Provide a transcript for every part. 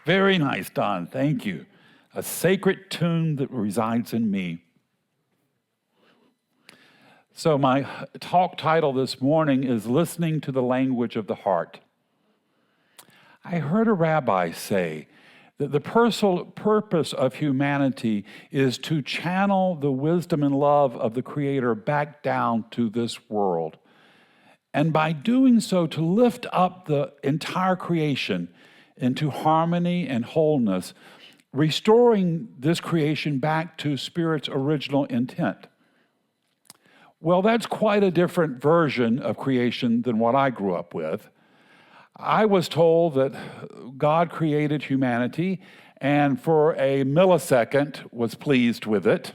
Very nice, Don. Thank you. A sacred tune that resides in me. So my talk title this morning is Listening to the Language of the Heart. I heard a rabbi say that the personal purpose of humanity is to channel the wisdom and love of the Creator back down to this world. And by doing so, to lift up the entire creation into harmony and wholeness, restoring this creation back to Spirit's original intent. Well, that's quite a different version of creation than what I grew up with. I was told that God created humanity and for a millisecond was pleased with it,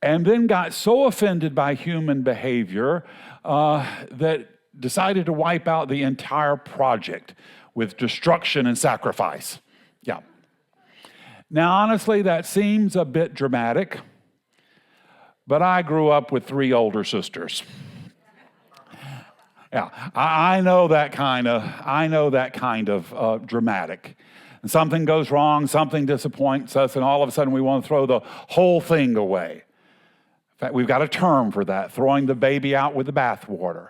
and then got so offended by human behavior that decided to wipe out the entire project with destruction and sacrifice. Yeah. Now, honestly, that seems a bit dramatic, but I grew up with 3 older sisters. Yeah, I know that kind of dramatic. And something goes wrong, something disappoints us, and all of a sudden we want to throw the whole thing away. In fact, we've got a term for that, throwing the baby out with the bathwater.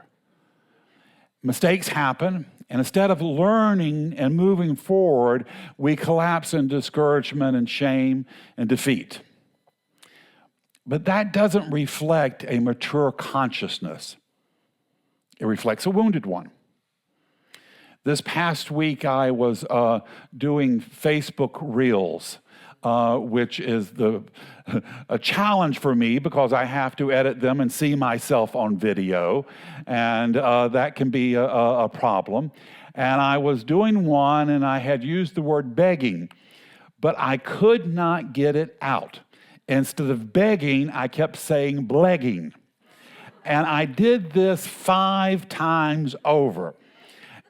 Mistakes happen, and instead of learning and moving forward, we collapse in discouragement and shame and defeat. But that doesn't reflect a mature consciousness. It reflects a wounded one. This past week, I was doing Facebook Reels, which is a challenge for me because I have to edit them and see myself on video, and that can be a problem. And I was doing one, and I had used the word begging, but I could not get it out. Instead of begging, I kept saying blegging. And I did this 5 times over.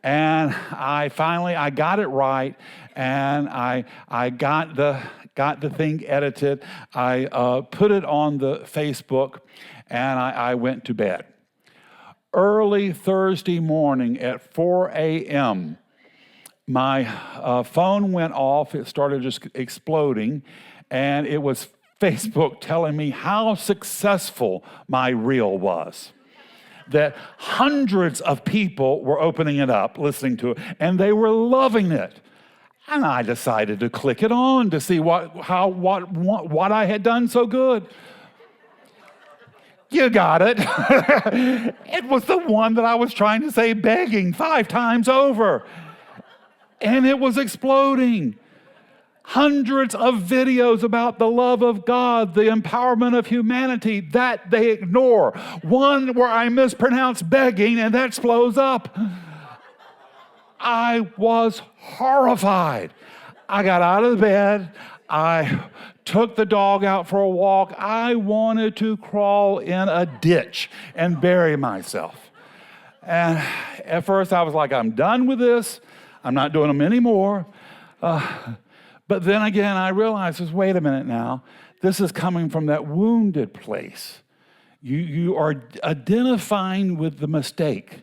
And I got it right, and I got the thing edited. I put it on the Facebook, and I went to bed. Early Thursday morning at 4 a.m., my phone went off. It started just exploding, and it was Facebook telling me how successful my reel was. That hundreds of people were opening it up, listening to it, and they were loving it. And I decided to click it on to see what I had done so good. You got it. It was the one that I was trying to say begging 5 times over. And it was exploding. Hundreds of videos about the love of God, the empowerment of humanity, that they ignore. One where I mispronounce begging, and that blows up. I was horrified. I got out of the bed. I took the dog out for a walk. I wanted to crawl in a ditch and bury myself. And at first I was like, I'm done with this. I'm not doing them anymore. But then again, I realized, wait a minute now, this is coming from that wounded place. You are identifying with the mistake.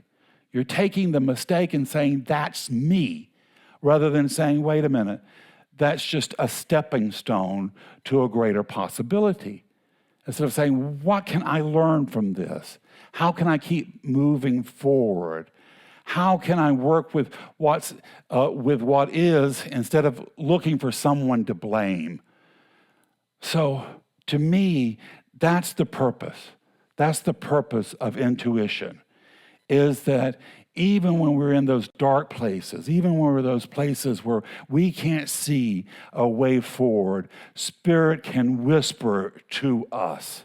You're taking the mistake and saying, that's me, rather than saying, wait a minute, that's just a stepping stone to a greater possibility. Instead of saying, what can I learn from this? How can I keep moving forward? How can I work with what is instead of looking for someone to blame? So to me, that's the purpose. That's the purpose of intuition, is that even when we're in those dark places, even when we're in those places where we can't see a way forward, Spirit can whisper to us.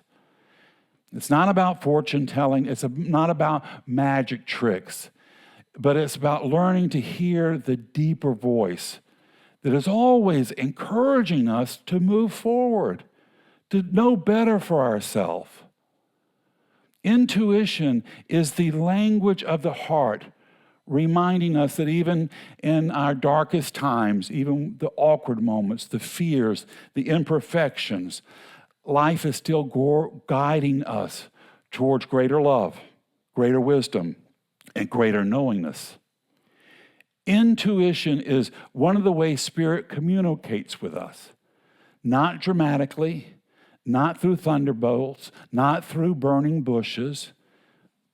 It's not about fortune telling. It's not about magic tricks. But it's about learning to hear the deeper voice that is always encouraging us to move forward, to know better for ourselves. Intuition is the language of the heart, reminding us that even in our darkest times, even the awkward moments, the fears, the imperfections, life is still guiding us towards greater love, greater wisdom, and greater knowingness. Intuition is one of the ways Spirit communicates with us. Not dramatically, not through thunderbolts, not through burning bushes,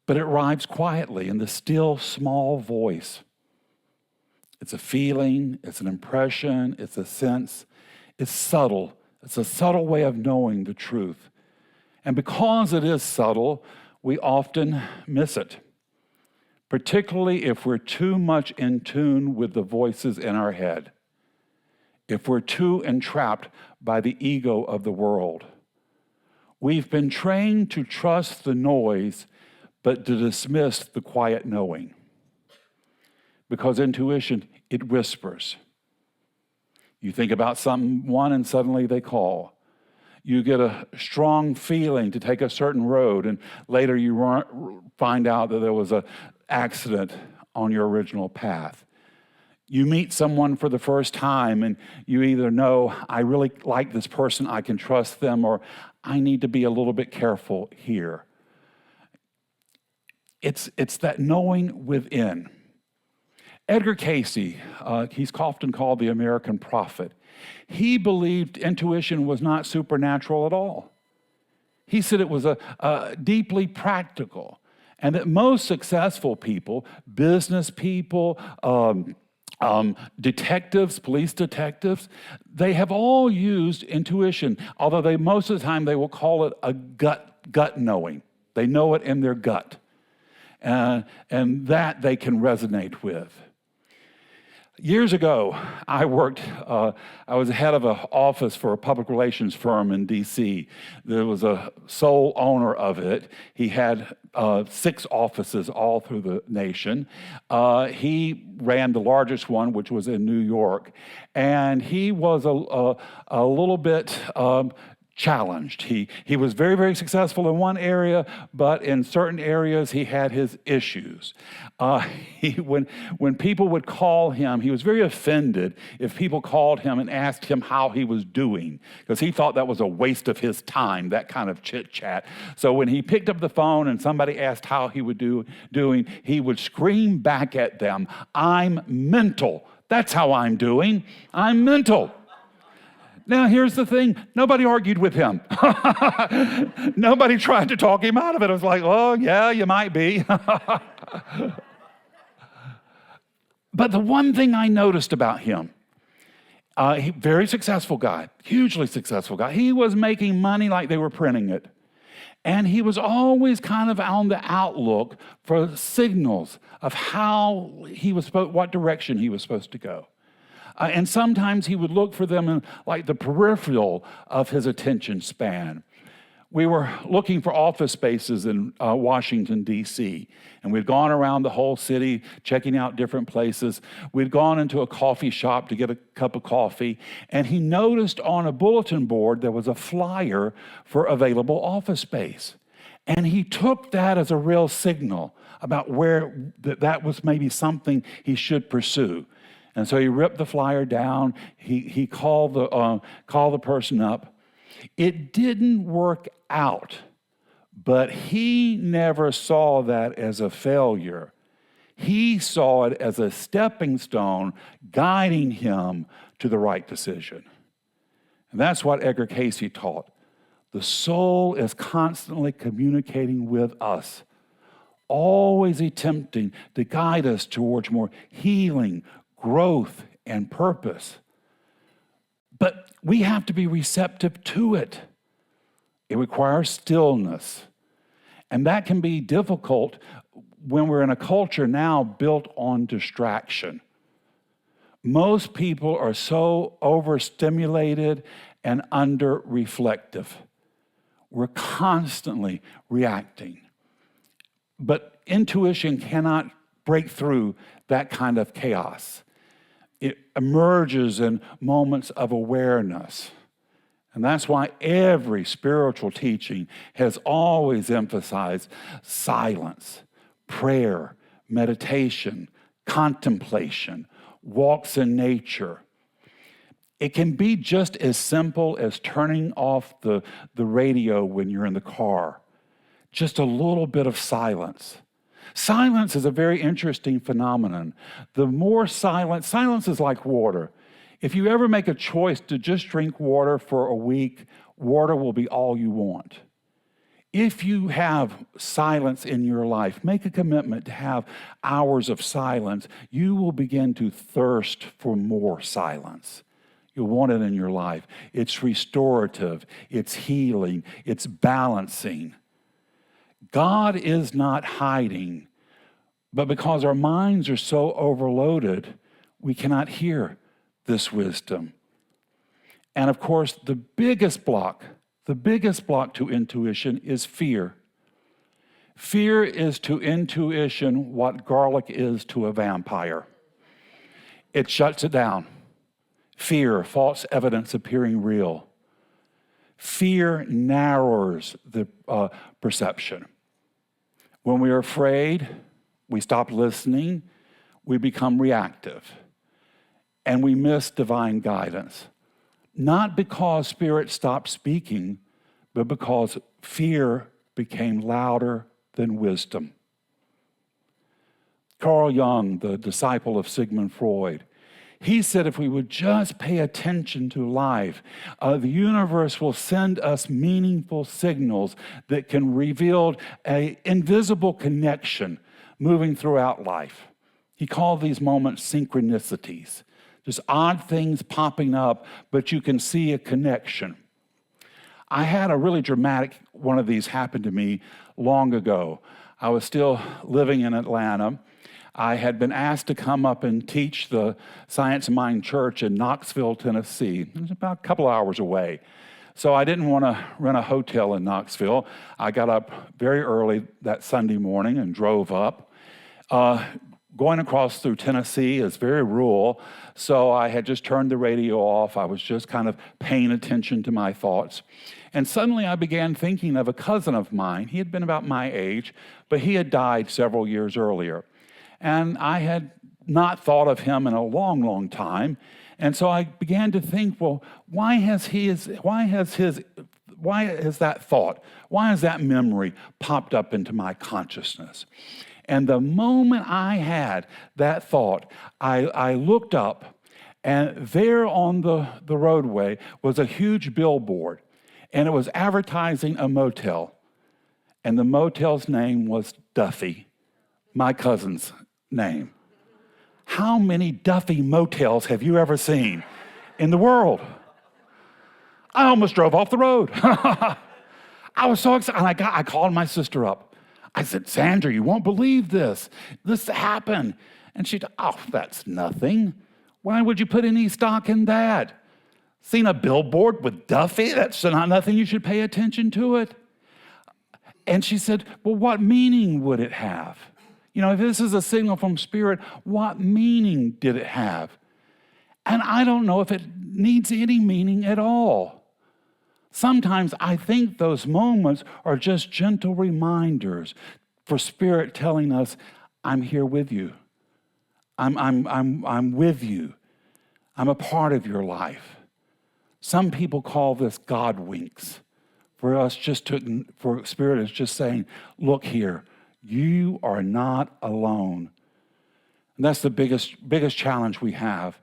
but it arrives quietly in the still, small voice. It's a feeling, it's an impression, it's a sense. It's subtle. It's a subtle way of knowing the truth. And because it is subtle, we often miss it, particularly if we're too much in tune with the voices in our head, if we're too entrapped by the ego of the world. We've been trained to trust the noise, but to dismiss the quiet knowing. Because intuition, it whispers. You think about someone and suddenly they call. You get a strong feeling to take a certain road, and later you find out that there was an accident on your original path. You meet someone for the first time, and you either know, I really like this person, I can trust them, or I need to be a little bit careful here. It's that knowing within. Edgar Cayce, he's often called the American prophet. He believed intuition was not supernatural at all. He said it was deeply practical, and that most successful people, business people, detectives, police detectives, they have all used intuition, although most of the time they will call it a gut knowing. They know it in their gut, and that they can resonate with. Years ago, I was head of an office for a public relations firm in D.C. There was a sole owner of it. He had 6 offices all through the nation. He ran the largest one, which was in New York. And he was a little bit challenged. He was very, very successful in one area, but in certain areas he had his issues. When people would call him, he was very offended if people called him and asked him how he was doing, because he thought that was a waste of his time, that kind of chit-chat. So when he picked up the phone and somebody asked how he would doing, he would scream back at them, "I'm mental. That's how I'm doing. I'm mental." Now, here's the thing. Nobody argued with him. Nobody tried to talk him out of it. It was like, oh, yeah, you might be. But the one thing I noticed about him, very successful guy, hugely successful guy. He was making money like they were printing it. And he was always kind of on the outlook for signals of what direction he was supposed to go. And sometimes he would look for them in like the peripheral of his attention span. We were looking for office spaces in Washington, D.C., and we'd gone around the whole city checking out different places. We'd gone into a coffee shop to get a cup of coffee, and he noticed on a bulletin board there was a flyer for available office space. And he took that as a real signal about where that was maybe something he should pursue. And so he ripped the flyer down. He called the person up. It didn't work out, but he never saw that as a failure. He saw it as a stepping stone guiding him to the right decision. And that's what Edgar Cayce taught. The soul is constantly communicating with us, always attempting to guide us towards more healing, growth, and purpose. But we have to be receptive to it. It requires stillness. And that can be difficult when we're in a culture now built on distraction. Most people are so overstimulated and under-reflective. We're constantly reacting. But intuition cannot break through that kind of chaos. It emerges in moments of awareness. And that's why every spiritual teaching has always emphasized silence, prayer, meditation, contemplation, walks in nature. It can be just as simple as turning off the radio when you're in the car. Just a little bit of silence. Silence is a very interesting phenomenon. The more silence is like water. If you ever make a choice to just drink water for a week, water will be all you want. If you have silence in your life, make a commitment to have hours of silence, you will begin to thirst for more silence. You'll want it in your life. It's restorative, it's healing, it's balancing. God is not hiding, but because our minds are so overloaded, we cannot hear this wisdom. And of course, the biggest block to intuition is fear. Fear is to intuition what garlic is to a vampire. It shuts it down. Fear, false evidence appearing real. Fear narrows the perception. When we are afraid, we stop listening, we become reactive, and we miss divine guidance. Not because Spirit stopped speaking, but because fear became louder than wisdom. Carl Jung, the disciple of Sigmund Freud, he said if we would just pay attention to life, the universe will send us meaningful signals that can reveal an invisible connection moving throughout life. He called these moments synchronicities. Just odd things popping up, but you can see a connection. I had a really dramatic one of these happen to me long ago. I was still living in Atlanta. I had been asked to come up and teach the Science of Mind Church in Knoxville, Tennessee. It was about a couple hours away. So I didn't want to rent a hotel in Knoxville. I got up very early that Sunday morning and drove up. Going across through Tennessee is very rural, so I had just turned the radio off. I was just kind of paying attention to my thoughts. And suddenly I began thinking of a cousin of mine. He had been about my age, but he had died several years earlier. And I had not thought of him in a long, long time. And so I began to think, well, why has that thought, why has that memory popped up into my consciousness? And the moment I had that thought, I looked up, and there on the roadway was a huge billboard, and it was advertising a motel. And the motel's name was Duffy, my cousin's name. How many Duffy motels have you ever seen in the world? I almost drove off the road. I was so excited. And I called my sister up. I said, Sandra, you won't believe this. This happened. And she said, oh, that's nothing. Why would you put any stock in that? Seen a billboard with Duffy? That's not nothing. You should pay attention to it. And she said, well, what meaning would it have? You know, if this is a signal from Spirit, what meaning did it have? And I don't know if it needs any meaning at all. Sometimes I think those moments are just gentle reminders for Spirit telling us, I'm here with you. I'm with you. I'm a part of your life. Some people call this God winks. For Spirit is just saying, look here, you are not alone. And that's the biggest challenge we have,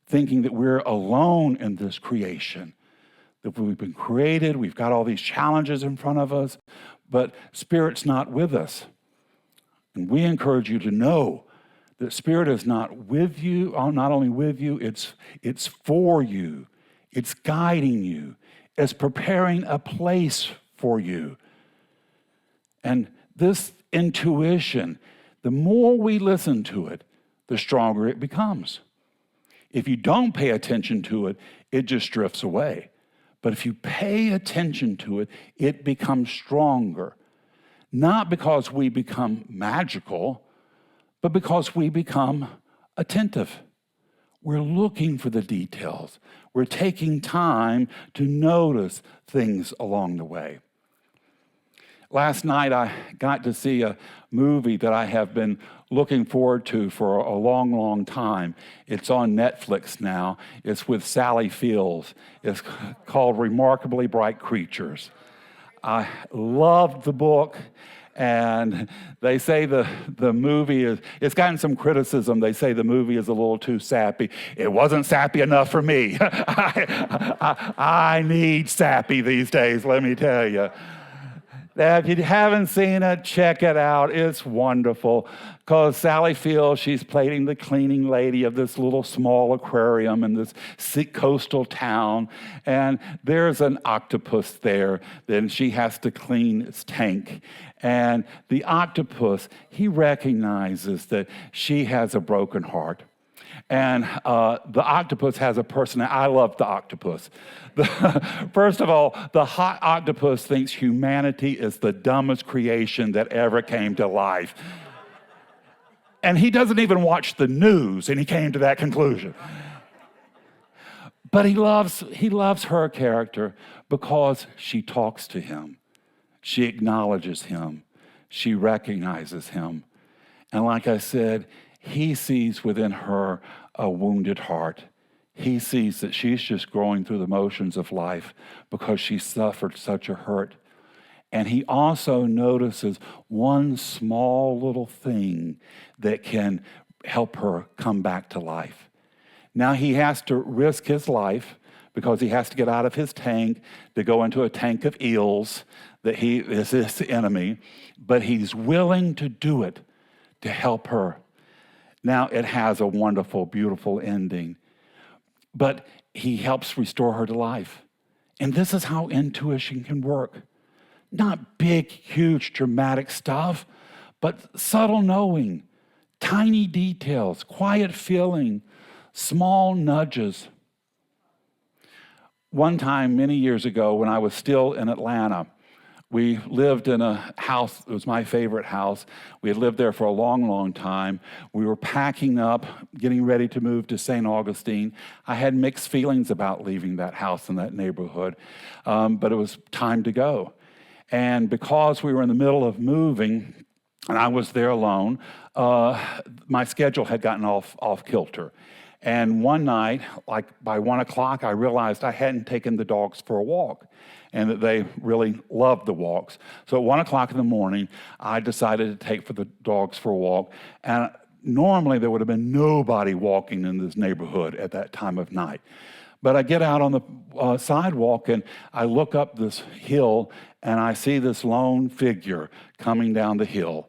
thinking that we're alone in this creation. That we've been created, we've got all these challenges in front of us, but Spirit's not with us. And we encourage you to know that Spirit is not with you, not only with you, it's for you. It's guiding you. It's preparing a place for you. And this intuition, the more we listen to it, the stronger it becomes. If you don't pay attention to it, it just drifts away. But if you pay attention to it, it becomes stronger. Not because we become magical, but because we become attentive. We're looking for the details. We're taking time to notice things along the way. Last night, I got to see a movie that I have been looking forward to for a long, long time. It's on Netflix now. It's with Sally Fields. It's called Remarkably Bright Creatures. I loved the book, And they say the movie it's gotten some criticism. They say the movie is a little too sappy. It wasn't sappy enough for me. I need sappy these days, let me tell you. If you haven't seen it, check it out. It's wonderful. Because Sally Field, she's playing the cleaning lady of this little small aquarium in this coastal town. And there's an octopus there. Then she has to clean its tank. And the octopus, he recognizes that she has a broken heart. And the octopus has a personality. I love the octopus. First of all, the hot octopus thinks humanity is the dumbest creation that ever came to life. And he doesn't even watch the news, and he came to that conclusion. But he loves her character because she talks to him. She acknowledges him. She recognizes him. And like I said, he sees within her a wounded heart. He sees that she's just growing through the motions of life because she suffered such a hurt. And he also notices one small little thing that can help her come back to life. Now he has to risk his life because he has to get out of his tank to go into a tank of eels that he is his enemy, but he's willing to do it to help her. Now, it has a wonderful, beautiful ending, but he helps restore her to life. And this is how intuition can work. Not big, huge, dramatic stuff, but subtle knowing, tiny details, quiet feeling, small nudges. One time, many years ago, when I was still in Atlanta, we lived in a house. It was my favorite house. We had lived there for a long, long time. We were packing up, getting ready to move to St. Augustine. I had mixed feelings about leaving that house in that neighborhood, but it was time to go. And because we were in the middle of moving, and I was there alone, my schedule had gotten off kilter. And one night, like by 1 o'clock, I realized I hadn't taken the dogs for a walk and that they really loved the walks. So at 1 o'clock in the morning, I decided to take the dogs for a walk. And normally there would have been nobody walking in this neighborhood at that time of night. But I get out on the sidewalk and I look up this hill and I see this lone figure coming down the hill.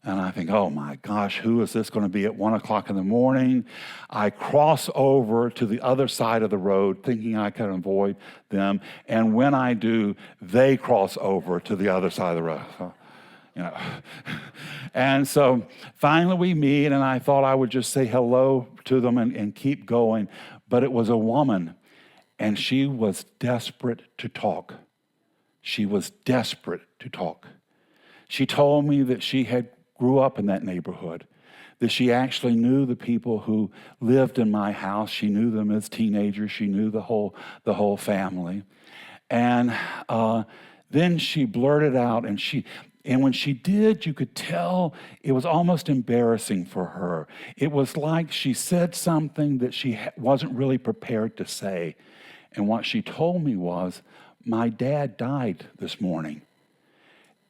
And I think, oh my gosh, who is this going to be at 1 o'clock in the morning? I cross over to the other side of the road thinking I can avoid them. And when I do, they cross over to the other side of the road. So, And so finally we meet, and I thought I would just say hello to them and keep going. But it was a woman, and she was desperate to talk. She was desperate to talk. She told me that she had grew up in that neighborhood, that she actually knew the people who lived in my house. She knew them as teenagers. She knew the whole family. And then she blurted out, and when she did, you could tell it was almost embarrassing for her. It was like she said something that she wasn't really prepared to say. And what she told me was, my dad died this morning.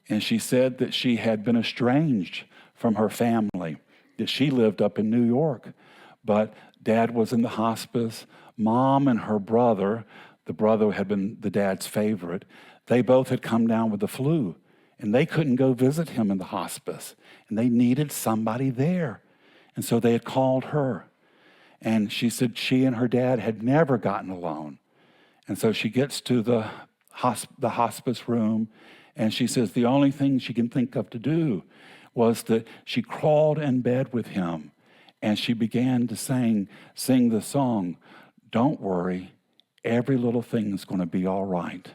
And she said that she had been estranged from her family, that she lived up in New York. But Dad was in the hospice. Mom and her brother, the brother had been the dad's favorite, they both had come down with the flu. And they couldn't go visit him in the hospice. And they needed somebody there. And so they had called her. And she said she and her dad had never gotten alone. And so she gets to the hospice room, and she says the only thing she can think of to do was that she crawled in bed with him, and she began to sing the song, "Don't worry, every little thing's going to be all right."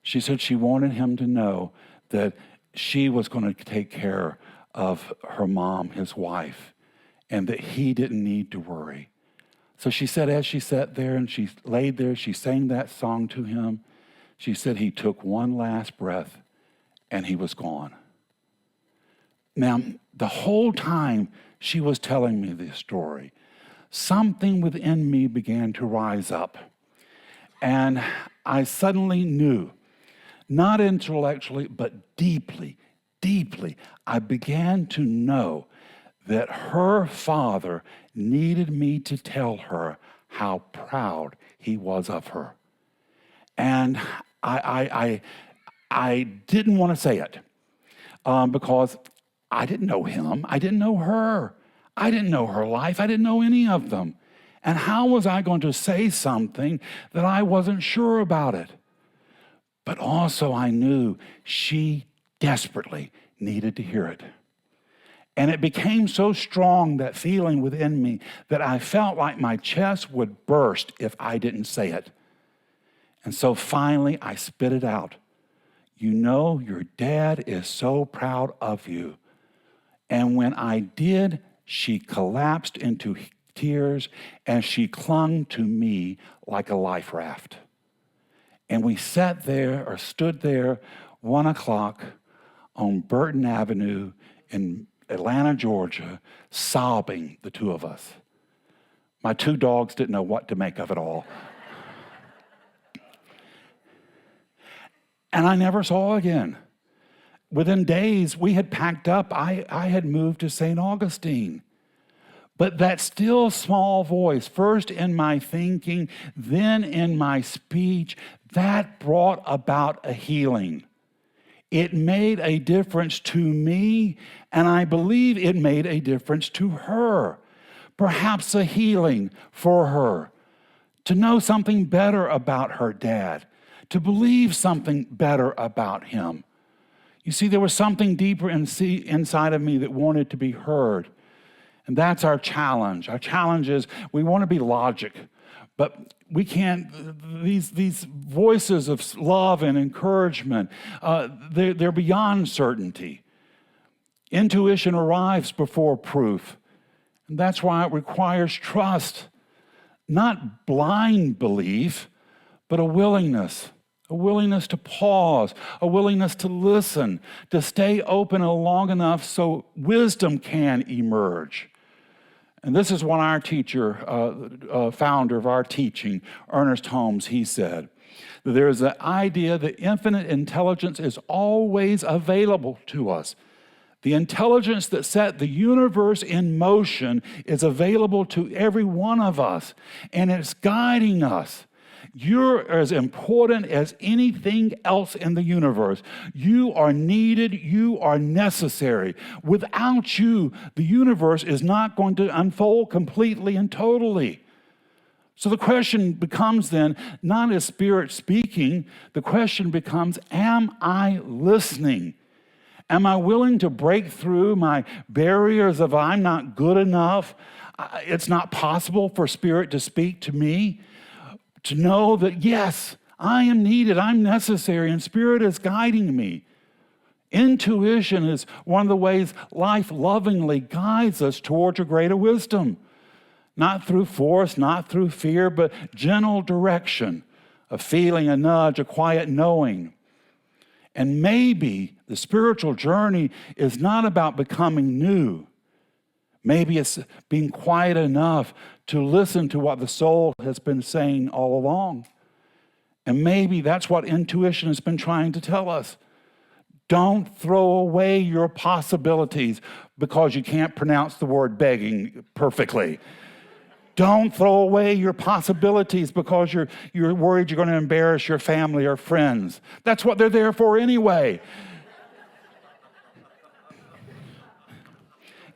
She said she wanted him to know that she was going to take care of her mom, his wife, and that he didn't need to worry. So she said as she sat there and she laid there, she sang that song to him. She said he took one last breath and he was gone. Now, the whole time she was telling me this story, something within me began to rise up. And I suddenly knew, not intellectually, but deeply deeply, I began to know that her father needed me to tell her how proud he was of her. And I didn't want to say it because I didn't know him. I didn't know her. I didn't know her life. I didn't know any of them. And how was I going to say something that I wasn't sure about it? But also I knew she desperately needed to hear it. And it became so strong, that feeling within me, that I felt like my chest would burst if I didn't say it. And so finally I spit it out. You know, your dad is so proud of you. And when I did, she collapsed into tears and she clung to me like a life raft. And we stood there 1 o'clock on Burton Avenue in Atlanta, Georgia, sobbing, the two of us. My 2 dogs didn't know what to make of it all. And I never saw her again. Within days, we had packed up. I had moved to St. Augustine. But that still small voice, first in my thinking, then in my speech, that brought about a healing. It made a difference to me, and I believe it made a difference to her. Perhaps a healing for her. To know something better about her dad. To believe something better about him. You see, there was something deeper inside of me that wanted to be heard. And that's our challenge. Our challenge is we want to be logic, but we can't. These voices of love and encouragement, they're beyond certainty. Intuition arrives before proof. And that's why it requires trust, not blind belief, but a willingness to pause, a willingness to listen, to stay open long enough so wisdom can emerge. And this is what our teacher, founder of our teaching, Ernest Holmes, he said, that there is the idea that infinite intelligence is always available to us. The intelligence that set the universe in motion is available to every one of us, and it's guiding us. You're as important as anything else in the universe. You are needed. You are necessary. Without you, the universe is not going to unfold completely and totally. So the question becomes then, not is Spirit speaking, the question becomes, am I listening? Am I willing to break through my barriers of I'm not good enough? It's not possible for Spirit to speak to me? To know that, yes, I am needed, I'm necessary, and Spirit is guiding me. Intuition is one of the ways life lovingly guides us towards a greater wisdom. Not through force, not through fear, but gentle direction, a feeling, a nudge, a quiet knowing. And maybe the spiritual journey is not about becoming new. Maybe it's being quiet enough to listen to what the soul has been saying all along. And maybe that's what intuition has been trying to tell us. Don't throw away your possibilities because you can't pronounce the word begging perfectly. Don't throw away your possibilities because you're worried you're going to embarrass your family or friends. That's what they're there for anyway.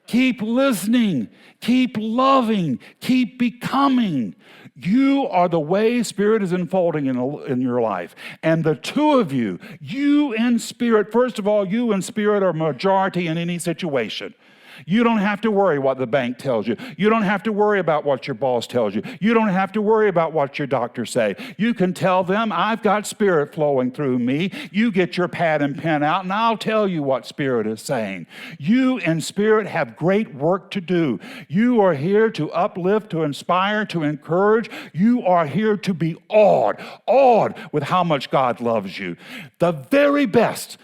Keep listening, keep loving, keep becoming. You are the way Spirit is unfolding in your life. And the two of you and Spirit, first of all, you and Spirit are majority in any situation. You don't have to worry what the bank tells you. You don't have to worry about what your boss tells you. You don't have to worry about what your doctors say. You can tell them, I've got Spirit flowing through me. You get your pad and pen out, and I'll tell you what Spirit is saying. You and Spirit have great work to do. You are here to uplift, to inspire, to encourage. You are here to be awed with how much God loves you. The very best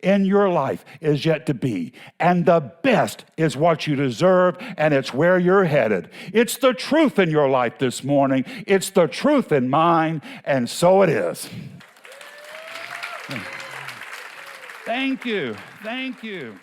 in your life is yet to be. And the best is what you deserve, and it's where you're headed. It's the truth in your life this morning. It's the truth in mine, and so it is. Thank you. Thank you.